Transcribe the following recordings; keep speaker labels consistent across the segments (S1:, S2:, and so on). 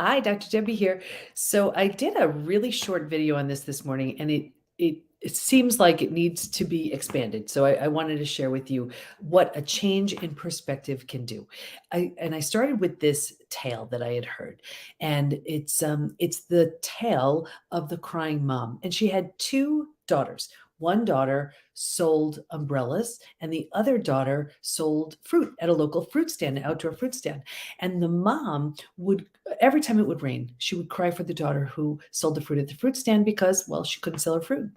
S1: Hi, Dr. Debbie here. So I did a really short video on this morning, and it seems like it needs to be expanded. So I wanted to share with you what a change in perspective can do. I started with this tale that I had heard, and it's the tale of the crying mom, and she had two daughters. One daughter sold umbrellas, and the other daughter sold fruit at a local fruit stand, an outdoor fruit stand. And the mom would every time it would rain, she would cry for the daughter who sold the fruit at the fruit stand because, well, she couldn't sell her fruit.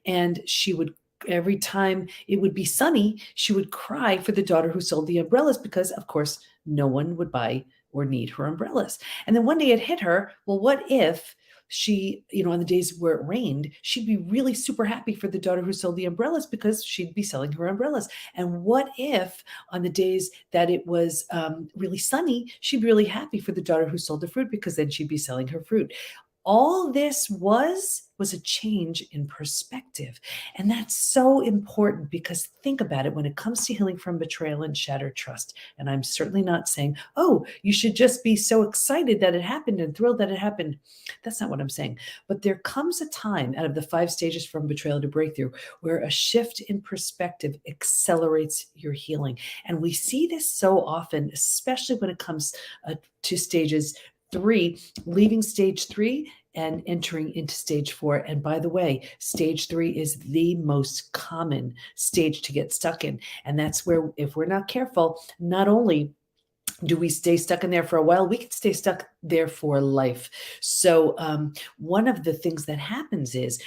S1: And she would every time it would be sunny, she would cry for the daughter who sold the umbrellas because, of course, no one would buy or need her umbrellas. And then one day it hit her, well, what if she, on the days where it rained, she'd be really super happy for the daughter who sold the umbrellas because she'd be selling her umbrellas. And what if on the days that it was really sunny, she'd be really happy for the daughter who sold the fruit because then she'd be selling her fruit. All this was a change in perspective. And that's so important because think about it when it comes to healing from betrayal and shattered trust. And I'm certainly not saying, oh, you should just be so excited that it happened and thrilled that it happened. That's not what I'm saying. But there comes a time out of the 5 stages from betrayal to breakthrough where a shift in perspective accelerates your healing. And we see this so often, especially when it comes to stages 3, leaving stage 3 and entering into stage 4. And by the way, stage 3 is the most common stage to get stuck in. And that's where, if we're not careful, not only do we stay stuck in there for a while, we can stay stuck there for life. So one of the things that happens is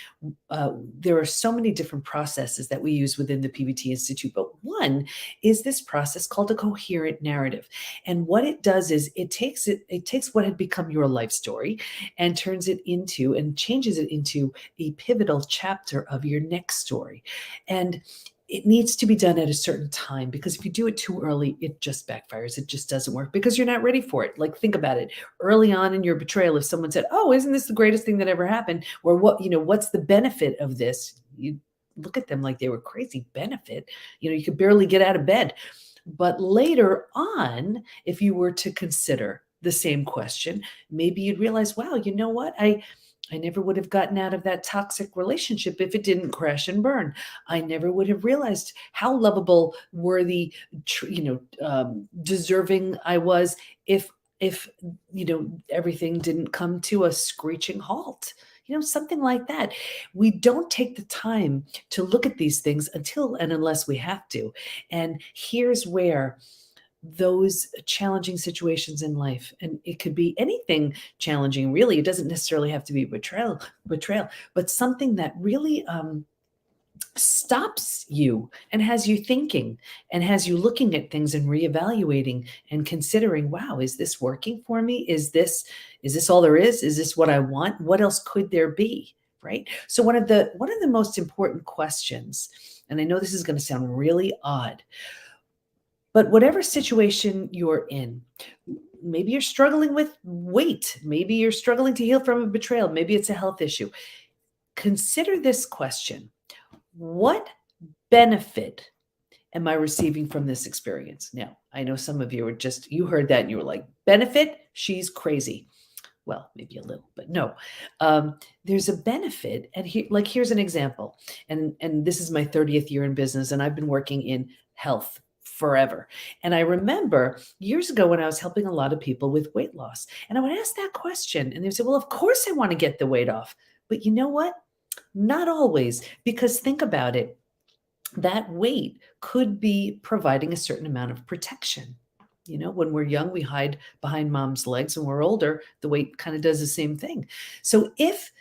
S1: there are so many different processes that we use within the PBT Institute, but one is this process called a coherent narrative. And what it does is it takes what had become your life story and turns it into and changes it into a pivotal chapter of your next story. And it needs to be done at a certain time, because if you do it too early, it just backfires. It just doesn't work because you're not ready for it. Like, think about it. Early on in your betrayal, if someone said, "Oh, isn't this the greatest thing that ever happened?" Or what's the benefit of this? You look at them like they were crazy. Benefit? You could barely get out of bed. But later on, if you were to consider the same question, maybe you'd realize, wow, you know what? I never would have gotten out of that toxic relationship if it didn't crash and burn. I never would have realized how lovable, worthy, deserving I was if everything didn't come to a screeching halt. Something like that. We don't take the time to look at these things until and unless we have to. And here's where those challenging situations in life, and it could be anything challenging, really. It doesn't necessarily have to be betrayal, but something that really stops you and has you thinking and has you looking at things and reevaluating and considering, wow, is this working for me? Is this all there is? Is this what I want? What else could there be? Right? So one of the most important questions, and I know this is going to sound really odd, but whatever situation you're in, maybe you're struggling with weight, maybe you're struggling to heal from a betrayal, maybe it's a health issue. Consider this question: what benefit am I receiving from this experience? Now, I know some of you you heard that and you were like, benefit? She's crazy. Well, maybe a little, but no. There's a benefit. And here's an example. And this is my 30th year in business, and I've been working in health forever. And I remember years ago when I was helping a lot of people with weight loss, and I would ask that question, and they would say, well, of course I want to get the weight off. But you know what? Not always, because think about it. That weight could be providing a certain amount of protection. When we're young, we hide behind mom's legs. When we're older, the weight kind of does the same thing. So if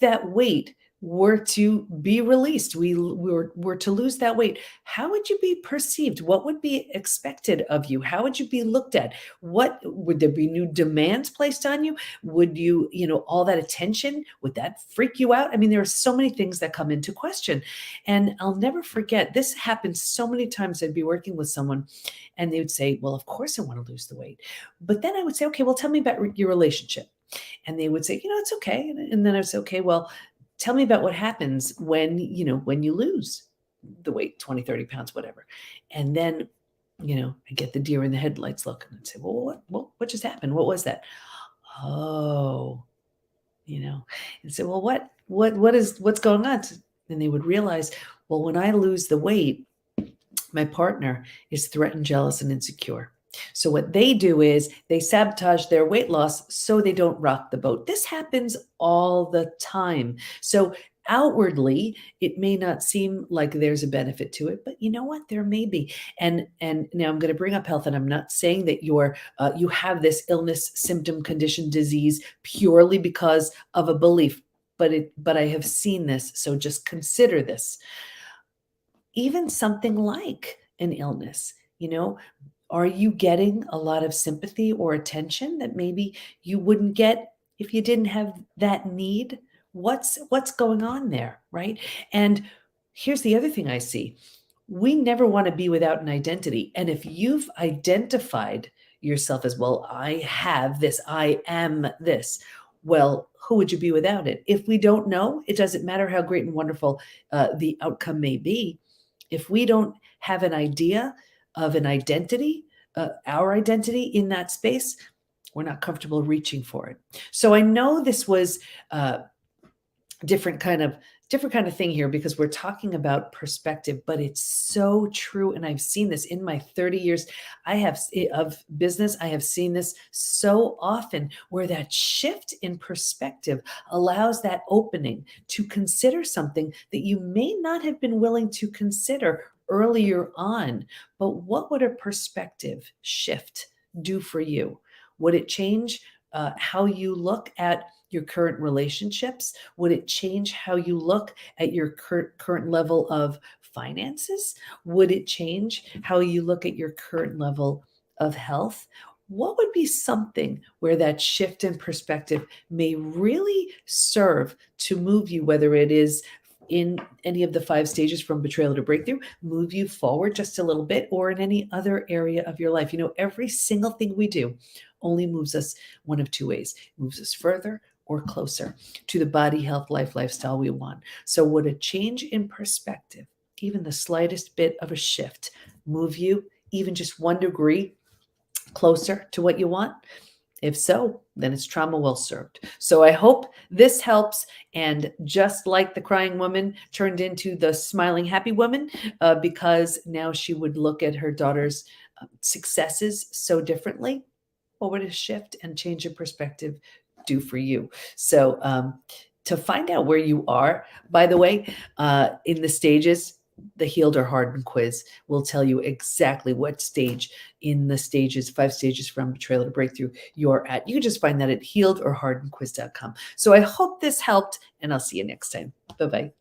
S1: that weight were to be released, we were to lose that weight, how would you be perceived? What would be expected of you? How would you be looked at? What would there be new demands placed on you? Would you, all that attention, would that freak you out? I mean, there are so many things that come into question. And I'll never forget, this happened so many times. I'd be working with someone and they would say, well, of course I want to lose the weight. But then I would say, okay, well, tell me about your relationship. And they would say, it's okay. And then I would say, okay, well, tell me about what happens when you lose the weight, 20, 30 pounds, whatever. And then, I get the deer in the headlights look and I'd say, well, what just happened? What was that? Oh, and say, well, what's going on? And they would realize, well, when I lose the weight, my partner is threatened, jealous, and insecure. So what they do is they sabotage their weight loss so they don't rock the boat. This happens all the time. So outwardly, it may not seem like there's a benefit to it, but you know what? There may be. And now I'm going to bring up health, and I'm not saying that you have this illness, symptom, condition, disease purely because of a belief, but I have seen this. So just consider this. Even something like an illness, are you getting a lot of sympathy or attention that maybe you wouldn't get if you didn't have that need? What's going on there, right? And here's the other thing I see. We never want to be without an identity. And if you've identified yourself as, well, I have this, I am this, well, who would you be without it? If we don't know, it doesn't matter how great and wonderful the outcome may be. If we don't have an idea of an identity, our identity in that space, we're not comfortable reaching for it. So I know this was different kind of thing here because we're talking about perspective, but it's so true. And I've seen this in my 30 years of business. I have seen this so often where that shift in perspective allows that opening to consider something that you may not have been willing to consider earlier on. But what would a perspective shift do for you? Would it change how you look at your current relationships? Would it change how you look at your current level of finances? Would it change how you look at your current level of health? What would be something where that shift in perspective may really serve to move you, whether it is in any of the 5 stages from betrayal to breakthrough, move you forward just a little bit, or in any other area of your life? Every single thing we do only moves us one of 2 ways. It moves us further or closer to the body, health, lifestyle we want. So would a change in perspective, even the slightest bit of a shift, move you even just 1 degree closer to what you want? If so, then it's trauma well served. So I hope this helps. And just like the crying woman turned into the smiling happy woman, because now she would look at her daughter's successes so differently, what would a shift and change in perspective do for you? So to find out where you are, by the way, in the stages, the Healed or Hardened quiz will tell you exactly what stage in the 5 stages from betrayal to breakthrough you're at. You can just find that at healedorhardenedquiz.com. So I hope this helped, and I'll see you next time. Bye-bye.